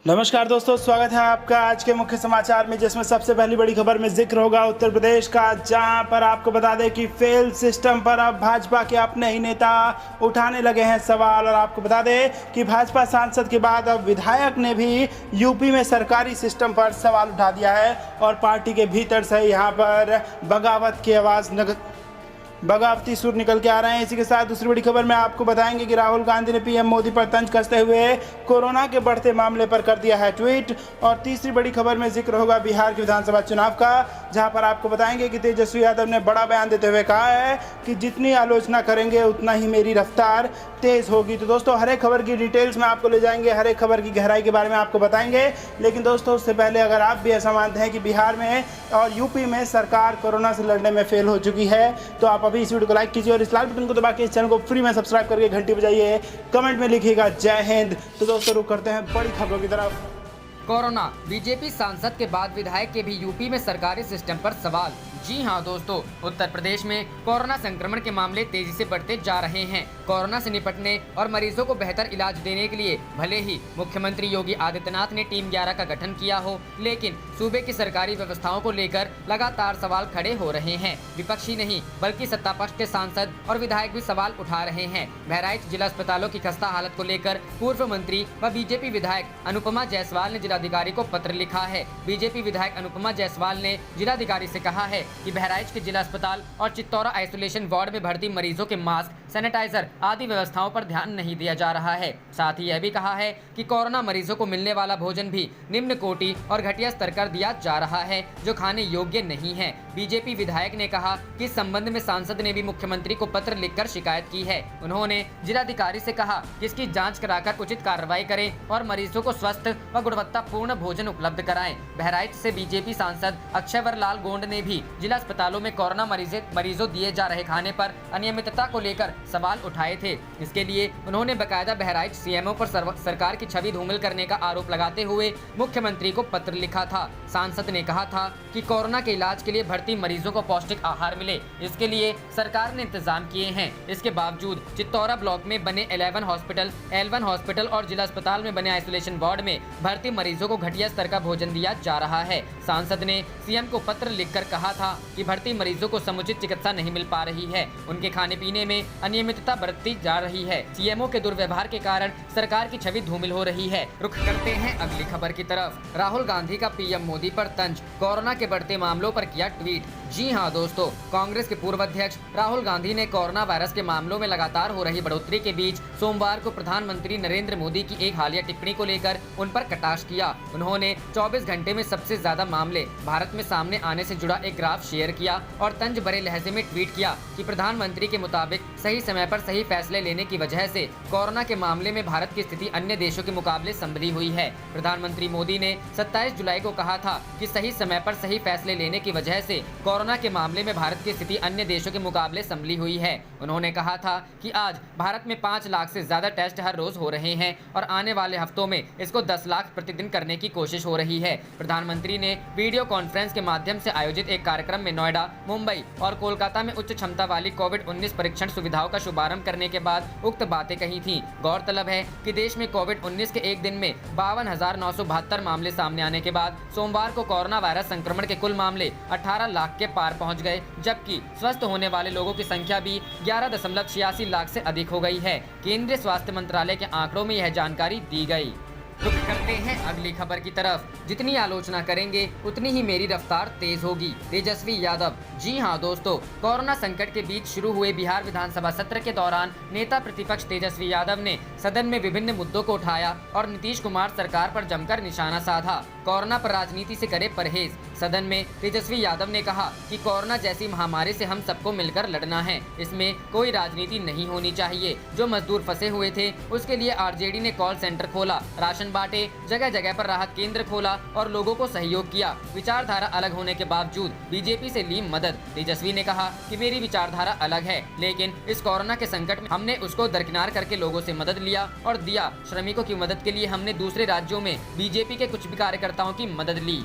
नमस्कार दोस्तों, स्वागत है आपका आज के मुख्य समाचार में, जिसमें सबसे पहली बड़ी खबर में जिक्र होगा उत्तर प्रदेश का, जहां पर आपको बता दें कि फेल सिस्टम पर अब भाजपा के अपने ही नेता उठाने लगे हैं सवाल। और आपको बता दें कि भाजपा सांसद के बाद अब विधायक ने भी यूपी में सरकारी सिस्टम पर सवाल उठा दिया है और पार्टी के भीतर से यहां पर बगावत की आवाज़ बगावती सुर निकल के आ रहे हैं। इसी के साथ दूसरी बड़ी खबर में आपको बताएंगे कि राहुल गांधी ने पीएम मोदी पर तंज कसते हुए कोरोना के बढ़ते मामले पर कर दिया है ट्वीट। और तीसरी बड़ी खबर में जिक्र होगा बिहार के विधानसभा चुनाव का, जहां पर आपको बताएंगे कि तेजस्वी यादव ने बड़ा बयान देते हुए कहा है कि जितनी आलोचना करेंगे उतना ही मेरी रफ्तार तेज होगी। तो दोस्तों, हर एक खबर की डिटेल्स में आपको ले जाएंगे, हर एक खबर की गहराई के बारे में आपको बताएंगे। लेकिन दोस्तों, उससे पहले अगर आप भी ऐसा मानते हैं कि बिहार में और यूपी में सरकार कोरोना से लड़ने में फेल हो चुकी है, तो आप अभी इस वीडियो को लाइक कीजिए और इस लाल बटन को दबा के इस चैनल को फ्री में सब्सक्राइब करके घंटी बजाइए, कमेंट में लिखिएगा जय हिंद। तो दोस्तों, रुक करते हैं बड़ी खबरों की तरफ। कोरोना, बीजेपी सांसद के बाद विधायक के भी यूपी में सरकारी सिस्टम पर सवाल। जी हां दोस्तों, उत्तर प्रदेश में कोरोना संक्रमण के मामले तेजी से बढ़ते जा रहे हैं। कोरोना से निपटने और मरीजों को बेहतर इलाज देने के लिए भले ही मुख्यमंत्री योगी आदित्यनाथ ने टीम 11 का गठन किया हो, लेकिन सूबे की सरकारी व्यवस्थाओं को लेकर लगातार सवाल खड़े हो रहे हैं। विपक्षी नहीं बल्कि सत्ता पक्ष के सांसद और विधायक भी सवाल उठा रहे हैं। बहराइच जिला अस्पतालों की खस्ता हालत को लेकर पूर्व मंत्री व बीजेपी विधायक अनुपमा जायसवाल ने जिलाधिकारी को पत्र लिखा है। बीजेपी विधायक अनुपमा जायसवाल ने जिलाधिकारी से कहा है कि बहराइच के जिला अस्पताल और चित्तौरा आइसोलेशन वार्ड में भर्ती मरीजों के मास्क, सैनिटाइजर आदि व्यवस्थाओं पर ध्यान नहीं दिया जा रहा है। साथ ही यह भी कहा है कि कोरोना मरीजों को मिलने वाला भोजन भी निम्न कोटि और घटिया स्तर कर दिया जा रहा है, जो खाने योग्य नहीं है। बीजेपी विधायक ने कहा कि इस संबंध में सांसद ने भी मुख्यमंत्री को पत्र लिखकर शिकायत की है। उन्होंने जिलाधिकारी से कहा कि इसकी जाँच कराकर उचित कार्रवाई करें और मरीजों को स्वस्थ व गुणवत्तापूर्ण भोजन उपलब्ध कराएं। बहराइच से बीजेपी सांसद अक्षयवर लाल गोंड ने भी जिला अस्पतालों में कोरोना मरीजों दिए जा रहे खाने पर अनियमितता को लेकर सवाल उठाए थे। इसके लिए उन्होंने बकायदा बहराइच सीएमओ पर सरकार की छवि धूमिल करने का आरोप लगाते हुए मुख्यमंत्री को पत्र लिखा था। सांसद ने कहा था कि कोरोना के इलाज के लिए भर्ती मरीजों को पौष्टिक आहार मिले, इसके लिए सरकार ने इंतजाम किए हैं। इसके बावजूद चित्तौरा ब्लॉक में बने एल1 हॉस्पिटल और जिला अस्पताल में बने आइसोलेशन वार्ड में भर्ती मरीजों को घटिया स्तर का भोजन दिया जा रहा है। सांसद ने सीएम को पत्र लिखकर कहा था कि भर्ती मरीजों को समुचित चिकित्सा नहीं मिल पा रही है, उनके खाने पीने में अनियमितता बरती जा रही है। सीएमओ के दुर्व्यवहार के कारण सरकार की छवि धूमिल हो रही है। रुख करते हैं अगली खबर की तरफ। राहुल गांधी का पीएम मोदी पर तंज, कोरोना के बढ़ते मामलों पर किया ट्वीट। जी हां दोस्तों, कांग्रेस के पूर्व अध्यक्ष राहुल गांधी ने कोरोना वायरस के मामलों में लगातार हो रही बढ़ोतरी के बीच सोमवार को प्रधानमंत्री नरेंद्र मोदी की एक हालिया टिप्पणी को लेकर उन पर कटाक्ष किया। उन्होंने 24 घंटे में सबसे ज्यादा मामले भारत में सामने आने से जुड़ा एक ग्राफ शेयर किया और तंज भरे लहजे में ट्वीट किया कि प्रधानमंत्री के मुताबिक सही समय पर सही फैसले लेने की वजह से कोरोना के मामले में भारत की स्थिति अन्य देशों के मुकाबले संभली हुई है। प्रधानमंत्री मोदी ने 27 जुलाई को कहा था कि सही समय पर सही फैसले लेने की वजह से कोरोना के मामले में भारत की स्थिति अन्य देशों के मुकाबले संभली हुई है। उन्होंने कहा था कि आज भारत में 5 लाख से ज्यादा टेस्ट हर रोज हो रहे हैं और आने वाले हफ्तों में इसको 10 लाख प्रतिदिन करने की कोशिश हो रही है। प्रधानमंत्री ने वीडियो कॉन्फ्रेंस के माध्यम से आयोजित एक कार्यक्रम में नोएडा, मुंबई और कोलकाता में उच्च क्षमता वाली कोविड-19 परीक्षण सुविधाओं का शुभारंभ करने के बाद उक्त बातें कही थीं। गौरतलब है कि देश में कोविड-19 के एक दिन में 52,972 मामले सामने आने के बाद सोमवार को कोरोना वायरस संक्रमण के कुल मामले 18 लाख के पार पहुंच गए, जबकि स्वस्थ होने वाले लोगों की संख्या भी 11.86 लाख से अधिक हो गई है। केंद्रीय स्वास्थ्य मंत्रालय के आंकड़ों में यह जानकारी दी गई। रुख करते हैं अगली खबर की तरफ। जितनी आलोचना करेंगे उतनी ही मेरी रफ्तार तेज होगी, तेजस्वी यादव। जी हां दोस्तों, कोरोना संकट के बीच शुरू हुए बिहार विधानसभा सत्र के दौरान नेता प्रतिपक्ष तेजस्वी यादव ने सदन में विभिन्न मुद्दों को उठाया और नीतीश कुमार सरकार पर जमकर निशाना साधा। कोरोना पर राजनीति से करे परहेज। सदन में तेजस्वी यादव ने कहा कि कोरोना जैसी महामारी से हम सबको मिलकर लड़ना है, इसमें कोई राजनीति नहीं होनी चाहिए। जो मजदूर फंसे हुए थे उसके लिए आरजेडी ने कॉल सेंटर खोला, राशन बांटे, जगह जगह पर राहत केंद्र खोला और लोगों को सहयोग किया। विचारधारा अलग होने के बावजूद बीजेपी से ली मदद। तेजस्वी ने कहा कि मेरी विचारधारा अलग है, लेकिन इस कोरोना के संकट में हमने उसको दरकिनार करके लोगों से मदद लिया और दिया। श्रमिकों की मदद के लिए हमने दूसरे राज्यों में बीजेपी के कुछ भी कार्यकर्ताओं की मदद ली।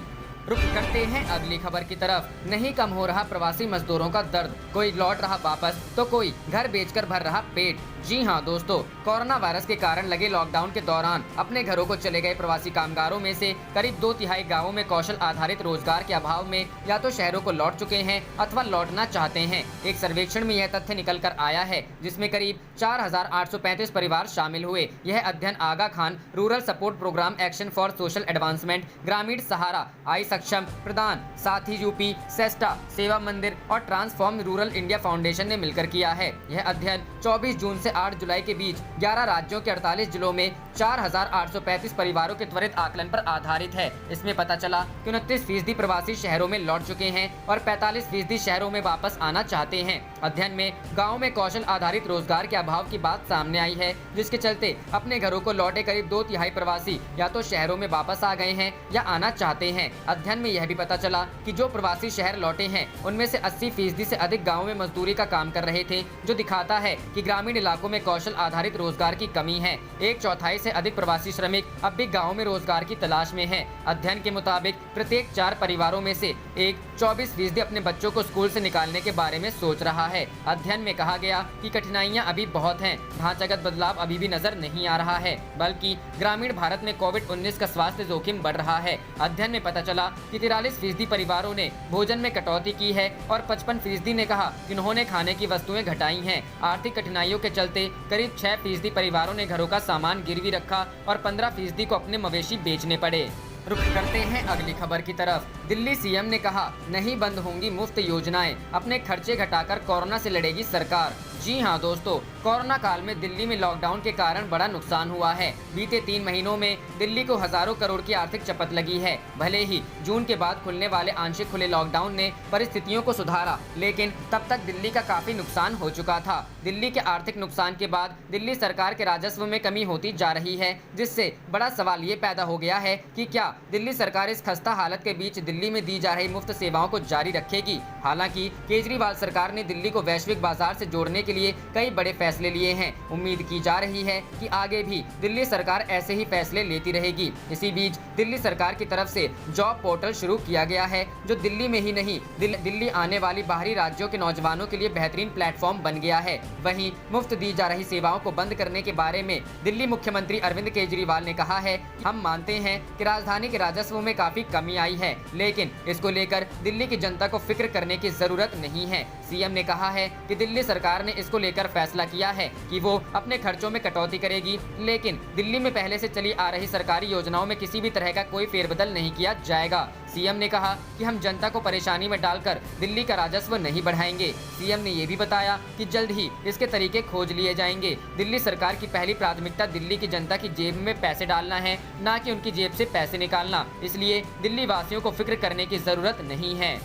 रुक करते हैं अगली खबर की तरफ। नहीं कम हो रहा प्रवासी मजदूरों का दर्द, कोई लौट रहा वापस तो कोई घर बेचकर भर रहा पेट। जी हां दोस्तों, कोरोना वायरस के कारण लगे लॉकडाउन के दौरान अपने घरों को चले गए प्रवासी कामगारों में से करीब 2/3 गाँवों में कौशल आधारित रोजगार के अभाव में या तो शहरों को लौट चुके हैं अथवा लौटना चाहते हैं। एक सर्वेक्षण में यह तथ्य निकल कर आया है, जिसमें करीब 4,835 परिवार शामिल हुए। यह अध्ययन Aga Khan rural support programme action for social advancement, Gramin Sahara, आई सक्षम प्रदान, साथ ही यूपी, सेस्टा, सेवा मंदिर और ट्रांसफॉर्म रूरल इंडिया फाउंडेशन ने मिलकर किया है। यह अध्ययन 24 जून से 8 जुलाई के बीच 11 राज्यों के 48 जिलों में 4,835 परिवारों के त्वरित आकलन पर आधारित है। इसमें पता चला कि 29% प्रवासी शहरों में लौट चुके हैं और 45% शहरों में वापस आना चाहते हैं। अध्ययन में गाँव में कौशल आधारित रोजगार के अभाव की बात सामने आई है, जिसके चलते अपने घरों को लौटे करीब 2/3 प्रवासी या तो शहरों में वापस आ गए हैं या आना चाहते हैं। अध्ययन में यह भी पता चला कि जो प्रवासी शहर लौटे हैं उनमें से 80% से अधिक गाँव में मजदूरी का काम कर रहे थे, जो दिखाता है कि ग्रामीण इलाकों में कौशल आधारित रोजगार की कमी है। 1/4 से अधिक प्रवासी श्रमिक अब भी गाँव में रोजगार की तलाश में हैं। अध्ययन के मुताबिक प्रत्येक 4 परिवारों में से एक 24% अपने बच्चों को स्कूल से निकालने के बारे में सोच रहा है। अध्ययन में कहा गया कि कठिनाइयां अभी बहुत हैं, ढांचागत बदलाव अभी भी नजर नहीं आ रहा है, बल्कि ग्रामीण भारत में कोविड-19 का स्वास्थ्य जोखिम बढ़ रहा है। अध्ययन में पता चला कि 43% परिवारों ने भोजन में कटौती की है और 55% ने कहा कि उन्होंने खाने की वस्तुएं घटाई हैं। आर्थिक कठिनाइयों के चलते करीब 6% परिवारों ने घरों का सामान गिरवी रखा और 15% को अपने मवेशी बेचने पड़े। रुक करते हैं अगली खबर की तरफ। दिल्ली सीएम ने कहा, नहीं बंद होंगी मुफ्त योजनाएं, अपने खर्चे घटाकर कोरोना से लड़ेगी सरकार। जी हां दोस्तों, कोरोना काल में दिल्ली में लॉकडाउन के कारण बड़ा नुकसान हुआ है। बीते 3 महीनों में दिल्ली को हजारों करोड़ की आर्थिक चपत लगी है। भले ही जून के बाद खुलने वाले आंशिक खुले लॉकडाउन ने परिस्थितियों को सुधारा, लेकिन तब तक दिल्ली का काफी नुकसान हो चुका था। दिल्ली के आर्थिक नुकसान के बाद दिल्ली सरकार के राजस्व में कमी होती जा रही है, जिससे बड़ा सवाल ये पैदा हो गया है कि क्या दिल्ली सरकार इस खस्ता हालत के बीच दिल्ली में दी जा रही मुफ्त सेवाओं को जारी रखेगी। हालांकि केजरीवाल सरकार ने दिल्ली को वैश्विक बाजार से जोड़ने के लिए कई बड़े फैसले लिए हैं। उम्मीद की जा रही है कि आगे भी दिल्ली सरकार ऐसे ही फैसले लेती रहेगी। इसी बीच दिल्ली सरकार की तरफ से जॉब पोर्टल शुरू किया गया है, जो दिल्ली में ही नहीं दिल्ली आने वाली बाहरी राज्यों के नौजवानों के लिए बेहतरीन प्लेटफॉर्म बन गया है। वहीं मुफ्त दी जा रही सेवाओं को बंद करने के बारे में दिल्ली मुख्यमंत्री अरविंद केजरीवाल ने कहा है, हम मानते हैं कि राजधानी के राजस्व में काफी कमी आई है, लेकिन इसको लेकर दिल्ली की जनता को फिक्र करने की जरूरत नहीं है। सीएम ने कहा है कि दिल्ली सरकार ने इसको लेकर फैसला किया है कि वो अपने खर्चों में कटौती करेगी, लेकिन दिल्ली में पहले से चली आ रही सरकारी योजनाओं में किसी भी तरह का कोई फेरबदल नहीं किया जाएगा। सीएम ने कहा कि हम जनता को परेशानी में डालकर दिल्ली का राजस्व नहीं बढ़ाएंगे। सीएम ने ये भी बताया कि जल्द ही इसके तरीके खोज लिए जाएंगे। दिल्ली सरकार की पहली प्राथमिकता दिल्ली की जनता की जेब में पैसे डालना है, न कि उनकी जेब से पैसे निकालना। इसलिए दिल्ली वासियों को फिक्र करने की जरूरत नहीं है।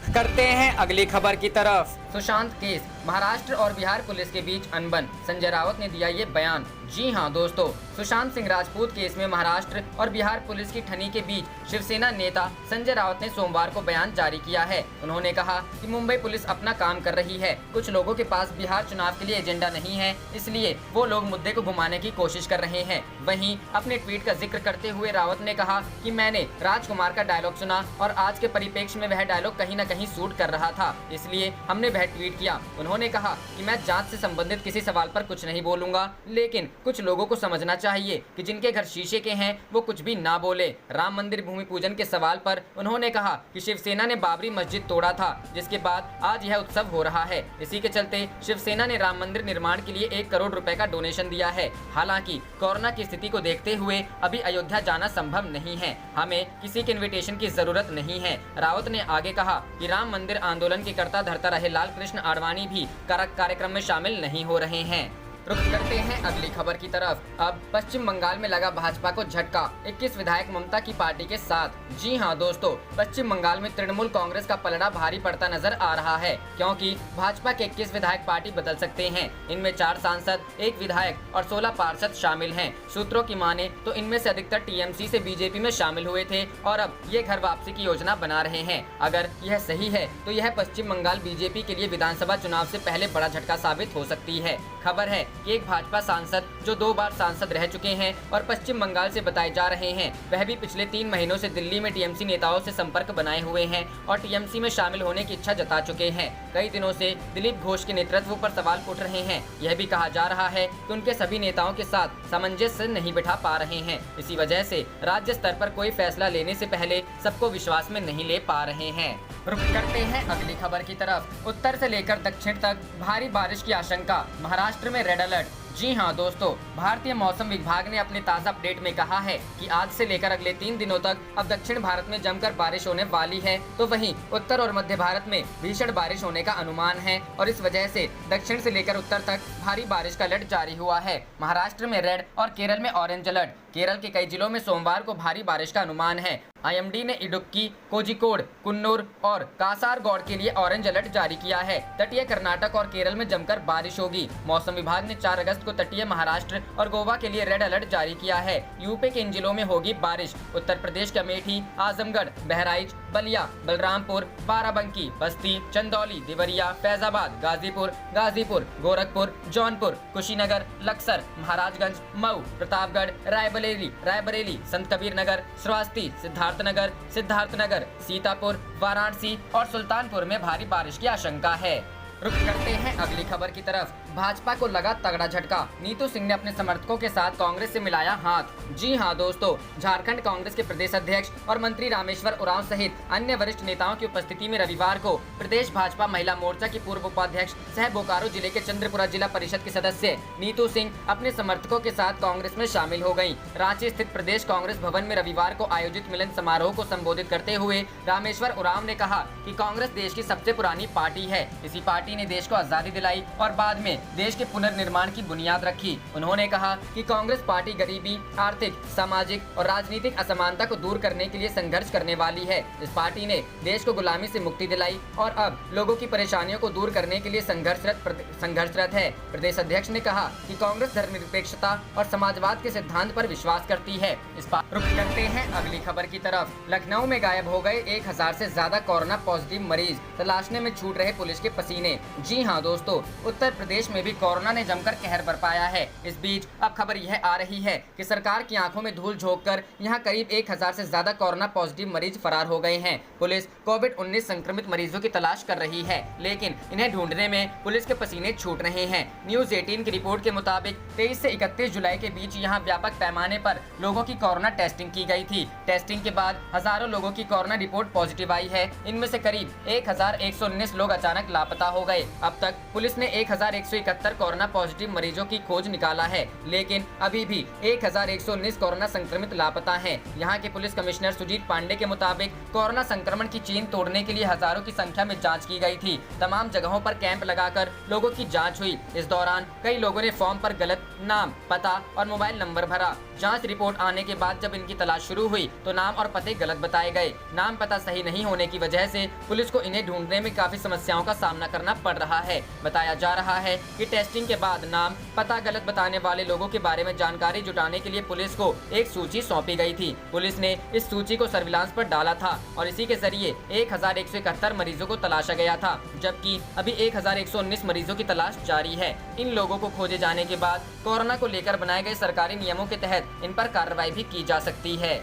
करते हैं अगली खबर की तरफ। सुशांत केस, महाराष्ट्र और बिहार पुलिस के बीच अनबन, संजय राउत ने दिया ये बयान। जी हां दोस्तों, सुशांत सिंह राजपूत केस में महाराष्ट्र और बिहार पुलिस की ठनी के बीच शिवसेना नेता संजय राउत ने सोमवार को बयान जारी किया है। उन्होंने कहा कि मुंबई पुलिस अपना काम कर रही है, कुछ लोगों के पास बिहार चुनाव के लिए एजेंडा नहीं है, इसलिए वो लोग मुद्दे को घुमाने की कोशिश कर रहे हैं। वहीं अपने ट्वीट का जिक्र करते हुए रावत ने कहा कि मैंने राजकुमार का डायलॉग सुना और आज के परिप्रेक्ष्य में वह डायलॉग कहीं न कहीं सूट कर रहा था, इसलिए हमने वह ट्वीट किया। उन्होंने कहा कि मैं जांच से संबंधित किसी सवाल पर कुछ नहीं बोलूंगा, लेकिन कुछ लोगों को समझना चाहिए कि जिनके घर शीशे के हैं वो कुछ भी ना बोले। राम मंदिर भूमि पूजन के सवाल पर उन्होंने कहा कि शिवसेना ने बाबरी मस्जिद तोड़ा था, जिसके बाद आज यह उत्सव हो रहा है। इसी के चलते शिवसेना ने राम मंदिर निर्माण के लिए 1 करोड़ रुपए का डोनेशन दिया है। हालांकि कोरोना की स्थिति को देखते हुए अभी अयोध्या जाना संभव नहीं है, हमें किसी के इन्विटेशन की जरूरत नहीं है। रावत ने आगे कहा कि राम मंदिर आंदोलन के कर्ता धर्ता रहे लाल कृष्ण आडवाणी भी कार्यक्रम में शामिल नहीं हो रहे हैं। रुख करते हैं अगली खबर की तरफ। अब पश्चिम बंगाल में लगा भाजपा को झटका, 21 विधायक ममता की पार्टी के साथ। जी हां दोस्तों, पश्चिम बंगाल में तृणमूल कांग्रेस का पलड़ा भारी पड़ता नजर आ रहा है, क्योंकि भाजपा के 21 विधायक पार्टी बदल सकते हैं। इनमें 4 सांसद, 1 विधायक और 16 पार्षद शामिल हैं। सूत्रों की माने तो इनमें से अधिकतर टीएमसी से बीजेपी में शामिल हुए थे और अब ये घर वापसी की योजना बना रहे हैं। अगर यह सही है तो यह पश्चिम बंगाल बीजेपी के लिए विधानसभा चुनाव से पहले बड़ा झटका साबित हो सकती है। खबर है कि एक भाजपा सांसद जो 2 बार सांसद रह चुके हैं और पश्चिम बंगाल से बताए जा रहे हैं, वह भी पिछले 3 महीनों से दिल्ली में टीएमसी नेताओं से संपर्क बनाए हुए हैं और टीएमसी में शामिल होने की इच्छा जता चुके हैं। कई दिनों से दिलीप घोष के नेतृत्व पर सवाल उठ रहे हैं। यह भी कहा जा रहा है कि उनके सभी नेताओं के साथ सामंजस्य नहीं बिठा पा रहे हैं। इसी वजह से राज्य स्तर पर कोई फैसला लेने से पहले सबको विश्वास में नहीं ले पा रहे हैं। रुक करते हैं अगली खबर की तरफ। उत्तर से लेकर दक्षिण तक भारी बारिश की आशंका, महाराष्ट्र में रेड अलर्ट। जी हां दोस्तों, भारतीय मौसम विभाग ने अपने ताज़ा अपडेट में कहा है कि आज से लेकर अगले 3 दिनों तक अब दक्षिण भारत में जमकर बारिश होने वाली है, तो वहीं उत्तर और मध्य भारत में भीषण बारिश होने का अनुमान है और इस वजह से दक्षिण से लेकर उत्तर तक भारी बारिश का अलर्ट जारी हुआ है। महाराष्ट्र में रेड और केरल में ऑरेंज अलर्ट। केरल के कई जिलों में सोमवार को भारी बारिश का अनुमान है। IMD ने इडुक्की, कोझिकोड, कुन्नूर और कासारगोड के लिए ऑरेंज अलर्ट जारी किया है। तटीय कर्नाटक और केरल में जमकर बारिश होगी। मौसम विभाग ने 4 अगस्त को तटीय महाराष्ट्र और गोवा के लिए रेड अलर्ट जारी किया है। यूपी के इन जिलों में होगी बारिश। उत्तर प्रदेश के अमेठी, आजमगढ़, बहराइच, बलिया, बलरामपुर, बाराबंकी, बस्ती, चंदौली, देवरिया, फैजाबाद, गाजीपुर, गोरखपुर, जौनपुर, कुशीनगर, लक्सर, महाराजगंज, मऊ, प्रतापगढ़, रायबरेली, संत कबीर नगर, श्रावस्ती, सिद्धार्थनगर, सीतापुर, वाराणसी और सुल्तानपुर में भारी बारिश की आशंका है। रुक करते हैं अगली खबर की तरफ। भाजपा को लगा तगड़ा झटका, नीतू सिंह ने अपने समर्थकों के साथ कांग्रेस से मिलाया हाथ। जी हां दोस्तों, झारखंड कांग्रेस के प्रदेश अध्यक्ष और मंत्री रामेश्वर उरांव सहित अन्य वरिष्ठ नेताओं की उपस्थिति में रविवार को प्रदेश भाजपा महिला मोर्चा की पूर्व उपाध्यक्ष सह बोकारो जिले के चंद्रपुरा जिला परिषद की सदस्य नीतू सिंह अपने समर्थकों के साथ कांग्रेस में शामिल हो गयी। रांची स्थित प्रदेश कांग्रेस भवन में रविवार को आयोजित मिलन समारोह को संबोधित करते हुए रामेश्वर उरांव ने कहा कि कांग्रेस देश की सबसे पुरानी पार्टी है। इसी पार्टी ने देश को आजादी दिलाई और बाद में देश के पुनर्निर्माण की बुनियाद रखी। उन्होंने कहा कि कांग्रेस पार्टी गरीबी, आर्थिक, सामाजिक और राजनीतिक असमानता को दूर करने के लिए संघर्ष करने वाली है। इस पार्टी ने देश को गुलामी से मुक्ति दिलाई और अब लोगों की परेशानियों को दूर करने के लिए संघर्षरत है। प्रदेश अध्यक्ष ने कहा कि कांग्रेस धर्मनिरपेक्षता और समाजवाद के सिद्धांत पर विश्वास करती है। रुक करते हैं अगली खबर की तरफ। लखनऊ में गायब हो गए 1000 से ज्यादा कोरोना पॉजिटिव मरीज, तलाशने में छूट रहे पुलिस के पसीने। जी हां दोस्तों, उत्तर प्रदेश में भी कोरोना ने जमकर कहर बरपाया है। इस बीच अब खबर यह आ रही है कि सरकार की आंखों में धूल झोंककर यहां करीब 1000 से ज्यादा कोरोना पॉजिटिव मरीज फरार हो गए हैं। पुलिस कोविड-19 संक्रमित मरीजों की तलाश कर रही है, लेकिन इन्हें ढूंढने में पुलिस के पसीने छूट रहे हैं। न्यूज 18 की रिपोर्ट के मुताबिक 23 से 31 जुलाई के बीच यहां व्यापक पैमाने पर लोगों की कोरोना टेस्टिंग की गई थी। टेस्टिंग के बाद हजारों लोगों की कोरोना रिपोर्ट पॉजिटिव आई है। इनमें से करीब 1119 लोग अचानक लापता हो गए। अब तक पुलिस ने 1171 कोरोना पॉजिटिव मरीजों की खोज निकाला है, लेकिन अभी भी 1119 कोरोना संक्रमित लापता हैं। यहां के पुलिस कमिश्नर सुजीत पांडे के मुताबिक कोरोना संक्रमण की चेन तोड़ने के लिए हजारों की संख्या में जांच की गई थी। तमाम जगहों पर कैंप लगाकर लोगों की जांच हुई। इस दौरान कई लोगों ने फॉर्म पर गलत नाम, पता और मोबाइल नंबर भरा। जांच रिपोर्ट आने के बाद जब इनकी तलाश शुरू हुई तो नाम और पते गलत बताए गए। नाम पता सही नहीं होने की वजह से पुलिस को इन्हें ढूंढने में काफी समस्याओं का सामना करना पड़ रहा है। बताया जा रहा है कि टेस्टिंग के बाद नाम, पता गलत बताने वाले लोगों के बारे में जानकारी जुटाने के लिए पुलिस को एक सूची सौंपी गई थी। पुलिस ने इस सूची को सर्विलांस पर डाला था और इसी के जरिए 1171 मरीजों को तलाशा गया था, जबकि अभी 1119 मरीजों की तलाश जारी है। इन लोगों को खोजे जाने के बाद कोरोना को लेकर बनाए गए सरकारी नियमों के तहत इन पर कार्रवाई भी की जा सकती है।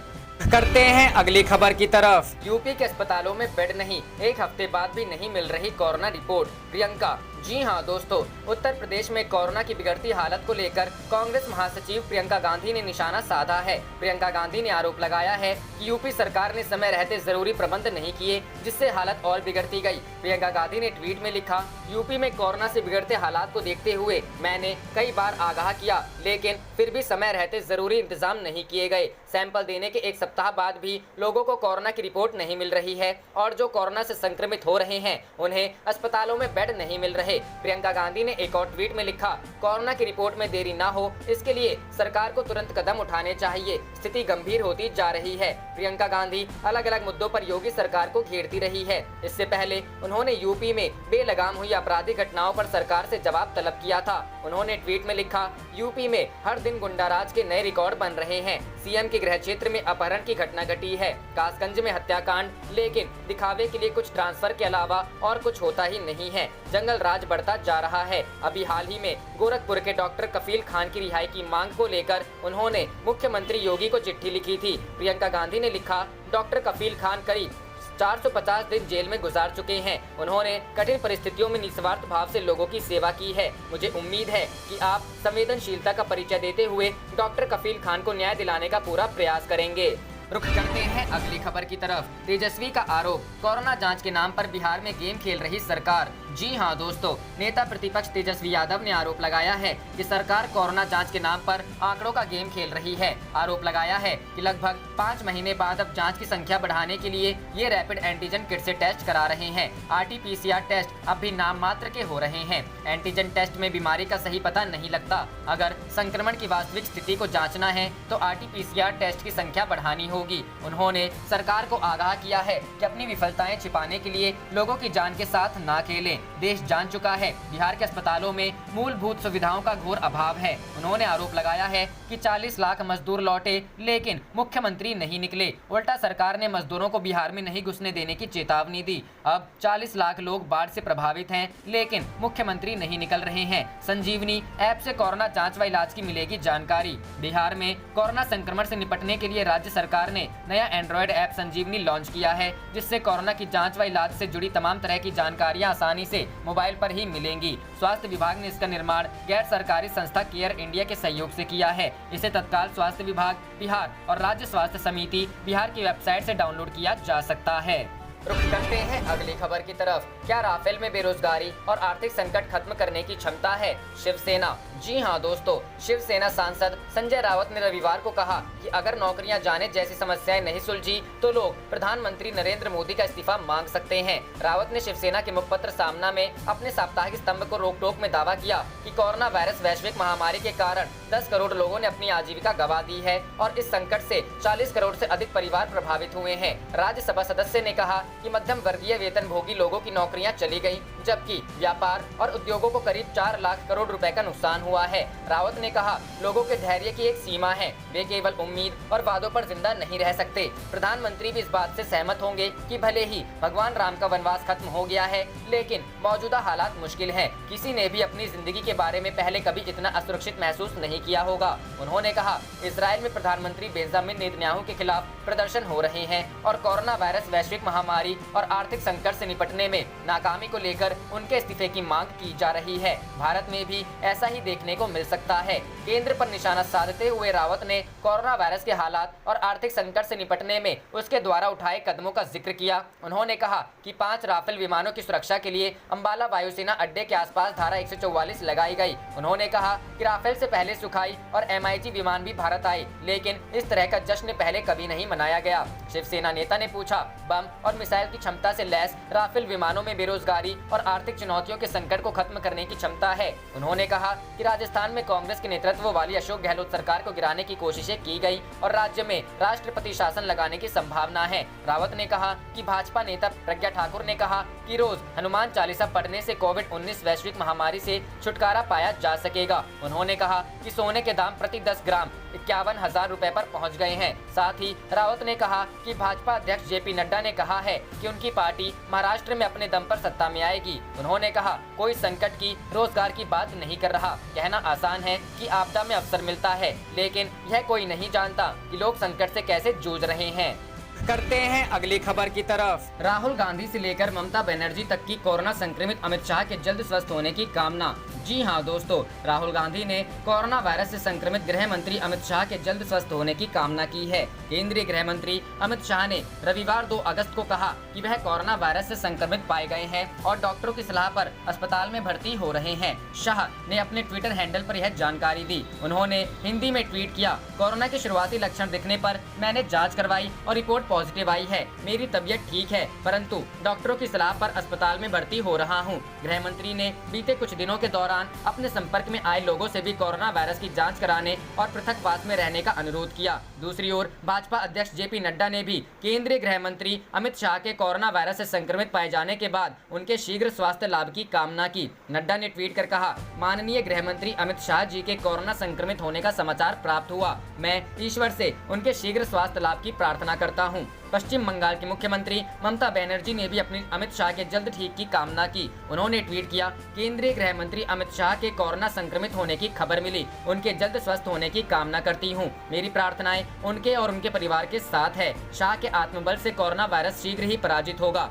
करते हैं अगली खबर की तरफ। यूपी के अस्पतालों में बेड नहीं, एक हफ्ते बाद भी नहीं मिल रही कोरोना रिपोर्ट। प्रियंका, जी हां दोस्तों, उत्तर प्रदेश में कोरोना की बिगड़ती हालत को लेकर कांग्रेस महासचिव प्रियंका गांधी ने निशाना साधा है। प्रियंका गांधी ने आरोप लगाया है कि यूपी सरकार ने समय रहते जरूरी प्रबंध नहीं किए, जिससे हालत और बिगड़ती गई। प्रियंका गांधी ने ट्वीट में लिखा, यूपी में कोरोना से बिगड़ते हालात को देखते हुए मैंने कई बार आगाह किया, लेकिन फिर भी समय रहते जरूरी इंतजाम नहीं किए गए। सैंपल देने के एक सप्ताह बाद भी लोगों को कोरोना की रिपोर्ट नहीं मिल रही है और जो कोरोना से संक्रमित हो रहे हैं उन्हें अस्पतालों में बेड नहीं मिल रहे। प्रियंका गांधी ने एक और ट्वीट में लिखा, कोरोना की रिपोर्ट में देरी ना हो, इसके लिए सरकार को तुरंत कदम उठाने चाहिए, स्थिति गंभीर होती जा रही है। प्रियंका गांधी अलग अलग मुद्दों पर योगी सरकार को घेरती रही है। इससे पहले उन्होंने यूपी में बेलगाम हुई आपराधिक घटनाओं पर सरकार से जवाब तलब किया था। उन्होंने ट्वीट में लिखा, यूपी में हर दिन गुंडाराज के नए रिकॉर्ड बन रहे हैं। सीएम के गृह क्षेत्र में अपहरण की घटना घटी है, कासगंज में हत्याकांड, लेकिन दिखावे के लिए कुछ ट्रांसफर के अलावा और कुछ होता ही नहीं है। जंगल राज बढ़ता जा रहा है। अभी हाल ही में गोरखपुर के डॉक्टर कफील खान की रिहाई की मांग को लेकर उन्होंने मुख्यमंत्री योगी को चिट्ठी लिखी थी। प्रियंका गांधी ने लिखा, डॉक्टर कफील खान करीब 450 दिन जेल में गुजार चुके हैं। उन्होंने कठिन परिस्थितियों में निस्वार्थ भाव से लोगों की सेवा की है। मुझे उम्मीद है कि आप संवेदनशीलता का परिचय देते हुए डॉक्टर कफील खान को न्याय दिलाने का पूरा प्रयास करेंगे। रुक करते हैं अगली खबर की तरफ। तेजस्वी का आरोप, कोरोना जांच के नाम पर बिहार में गेम खेल रही सरकार। जी हां दोस्तों, नेता प्रतिपक्ष तेजस्वी यादव ने आरोप लगाया है कि सरकार कोरोना जांच के नाम पर आंकड़ों का गेम खेल रही है। आरोप लगाया है कि लगभग 5 महीने बाद अब जांच की संख्या बढ़ाने के लिए ये रैपिड एंटीजन किट से टेस्ट करा रहे हैं। RT-PCR टेस्ट अब भी नाम मात्र के हो रहे हैं। एंटीजन टेस्ट में बीमारी का सही पता नहीं लगता। अगर संक्रमण की वास्तविक स्थिति को जाँचना है तो RT-PCR टेस्ट की संख्या बढ़ानी होगी। उन्होंने सरकार को आगाह किया है कि अपनी विफलताएं छिपाने के लिए लोगों की जान के साथ ना खेलें। देश जान चुका है बिहार के अस्पतालों में मूलभूत सुविधाओं का घोर अभाव है। उन्होंने आरोप लगाया है कि 40 लाख मजदूर लौटे लेकिन मुख्यमंत्री नहीं निकले। उल्टा सरकार ने मजदूरों को बिहार में नहीं घुसने देने की चेतावनी दी। अब 40 लाख लोग बाढ़ से प्रभावित हैं लेकिन मुख्यमंत्री नहीं निकल रहे हैं। संजीवनी ऐप से कोरोना जाँच व इलाज की मिलेगी जानकारी। बिहार में कोरोना संक्रमण से निपटने के लिए राज्य सरकार ने नया एंड्रॉयड ऐप संजीवनी लॉन्च किया है, जिससे कोरोना की जांच व इलाज से जुड़ी तमाम तरह की जानकारियां आसानी से मोबाइल पर ही मिलेंगी। स्वास्थ्य विभाग ने इसका निर्माण गैर सरकारी संस्था केयर इंडिया के सहयोग से किया है। इसे तत्काल स्वास्थ्य विभाग बिहार और राज्य स्वास्थ्य समिति बिहार की वेबसाइट से डाउनलोड किया जा सकता है। रुक करते हैं अगली खबर की तरफ। क्या राफेल में बेरोजगारी और आर्थिक संकट खत्म करने की क्षमता है? शिवसेना। जी हां दोस्तों, शिवसेना सांसद संजय रावत ने रविवार को कहा कि अगर नौकरियां जाने जैसी समस्याएं नहीं सुलझी तो लोग प्रधानमंत्री नरेंद्र मोदी का इस्तीफा मांग सकते हैं। रावत ने शिवसेना के मुखपत्र सामना में अपने साप्ताहिक स्तंभ को रोक टोक में दावा किया कि कोरोना वायरस वैश्विक महामारी के कारण 10 करोड़ लोगों ने अपनी आजीविका गंवा दी है और इस संकट से 40 करोड़ से अधिक परिवार प्रभावित हुए हैं। राज्यसभा सदस्य ने कहा कि मध्यम वर्गीय वेतन भोगी लोगों की नौकरियां चली गईं, जबकि व्यापार और उद्योगों को करीब 4 लाख करोड़ रुपए का नुकसान हुआ है। रावत ने कहा, लोगों के धैर्य की एक सीमा है, वे केवल उम्मीद और वादों पर जिंदा नहीं रह सकते। प्रधानमंत्री भी इस बात से सहमत होंगे कि भले ही भगवान राम का वनवास खत्म हो गया है लेकिन मौजूदा हालात मुश्किल है। किसी ने भी अपनी जिंदगी के बारे में पहले कभी इतना असुरक्षित महसूस नहीं किया होगा। उन्होंने कहा, इजराइल में प्रधानमंत्री बेंजामिन नेतन्याहू के खिलाफ प्रदर्शन हो रहे हैं और कोरोना वायरस वैश्विक महामारी और आर्थिक संकट से निपटने में नाकामी को लेकर उनके इस्तीफे की मांग की जा रही है। भारत में भी ऐसा ही देखने को मिल सकता है। केंद्र पर निशाना साधते हुए रावत ने कोरोना वायरस के हालात और आर्थिक संकट से निपटने में उसके द्वारा उठाए कदमों का जिक्र किया। उन्होंने कहा कि 5 राफेल विमानों की सुरक्षा के लिए अंबाला वायुसेना अड्डे के आसपास धारा 144 लगाई गई। उन्होंने कहा कि राफेल से पहले सुखाई और MiG विमान भी भारत आए लेकिन इस तरह का जश्न पहले कभी नहीं मनाया गया। शिवसेना नेता ने पूछा, बम और मिसाइल की क्षमता से लैस राफेल विमानों में बेरोजगारी और आर्थिक चुनौतियों के संकट को खत्म करने की क्षमता है। उन्होंने कहा कि राजस्थान में कांग्रेस के नेतृत्व वाली अशोक गहलोत सरकार को गिराने की कोशिशें की गई और राज्य में राष्ट्रपति शासन लगाने की संभावना है। रावत ने कहा कि भाजपा नेता प्रज्ञा ठाकुर ने कहा कि रोज हनुमान चालीसा पढ़ने से कोविड-19 वैश्विक महामारी से छुटकारा पाया जा सकेगा। उन्होंने कहा कि सोने के दाम प्रति 10 ग्राम 51,000 रुपए पर पहुंच गए हैं। साथ ही रावत ने कहा कि भाजपा अध्यक्ष JP नड्डा ने कहा है कि उनकी पार्टी महाराष्ट्र में अपने दम पर सत्ता में आएगी। उन्होंने कहा, कोई संकट की रोजगार की बात नहीं कर रहा। कहना आसान है कि आपदा में अवसर मिलता है लेकिन यह कोई नहीं जानता कि लोग संकट से कैसे जूझ रहे हैं। करते हैं अगली खबर की तरफ। राहुल गांधी से लेकर ममता बनर्जी तक की कोरोना संक्रमित अमित शाह के जल्द स्वस्थ होने की कामना। जी हां दोस्तों, राहुल गांधी ने कोरोना वायरस से संक्रमित गृह मंत्री अमित शाह के जल्द स्वस्थ होने की कामना की है। केंद्रीय गृह मंत्री अमित शाह ने रविवार 2 अगस्त को कहा कि वह कोरोना वायरस से संक्रमित पाए गए हैं और डॉक्टरों की सलाह पर अस्पताल में भर्ती हो रहे हैं। शाह ने अपने ट्विटर हैंडल पर यह जानकारी दी। उन्होंने हिंदी में ट्वीट किया, कोरोना के शुरुआती लक्षण दिखने पर मैंने जाँच करवाई और रिपोर्ट पॉजिटिव आई है। मेरी तबीयत ठीक है परंतु डॉक्टरों की सलाह पर अस्पताल में भर्ती हो रहा हूँ। गृह मंत्री ने बीते कुछ दिनों के दौरान अपने संपर्क में आए लोगों से भी कोरोना वायरस की जांच कराने और पृथकवास में रहने का अनुरोध किया। दूसरी ओर भाजपा अध्यक्ष JP नड्डा ने भी केंद्रीय गृह मंत्री अमित शाह के कोरोना वायरस से संक्रमित पाए जाने के बाद उनके शीघ्र स्वास्थ्य लाभ की कामना की। नड्डा ने ट्वीट कर कहा, माननीय गृह मंत्री अमित शाह जी के कोरोना संक्रमित होने का समाचार प्राप्त हुआ। मैं ईश्वर से उनके शीघ्र स्वास्थ्य लाभ की प्रार्थना करता हूँ। पश्चिम बंगाल की मुख्यमंत्री ममता बनर्जी ने भी अपनी अमित शाह के जल्द ठीक की कामना की। उन्होंने ट्वीट किया, केंद्रीय गृह मंत्री अमित शाह के कोरोना संक्रमित होने की खबर मिली, उनके जल्द स्वस्थ होने की कामना करती हूँ। मेरी प्रार्थनाएं उनके और उनके परिवार के साथ है। शाह के आत्मबल से कोरोना वायरस शीघ्र ही पराजित होगा।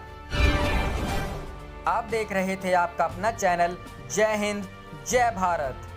आप देख रहे थे आपका अपना चैनल जय हिंद जय भारत।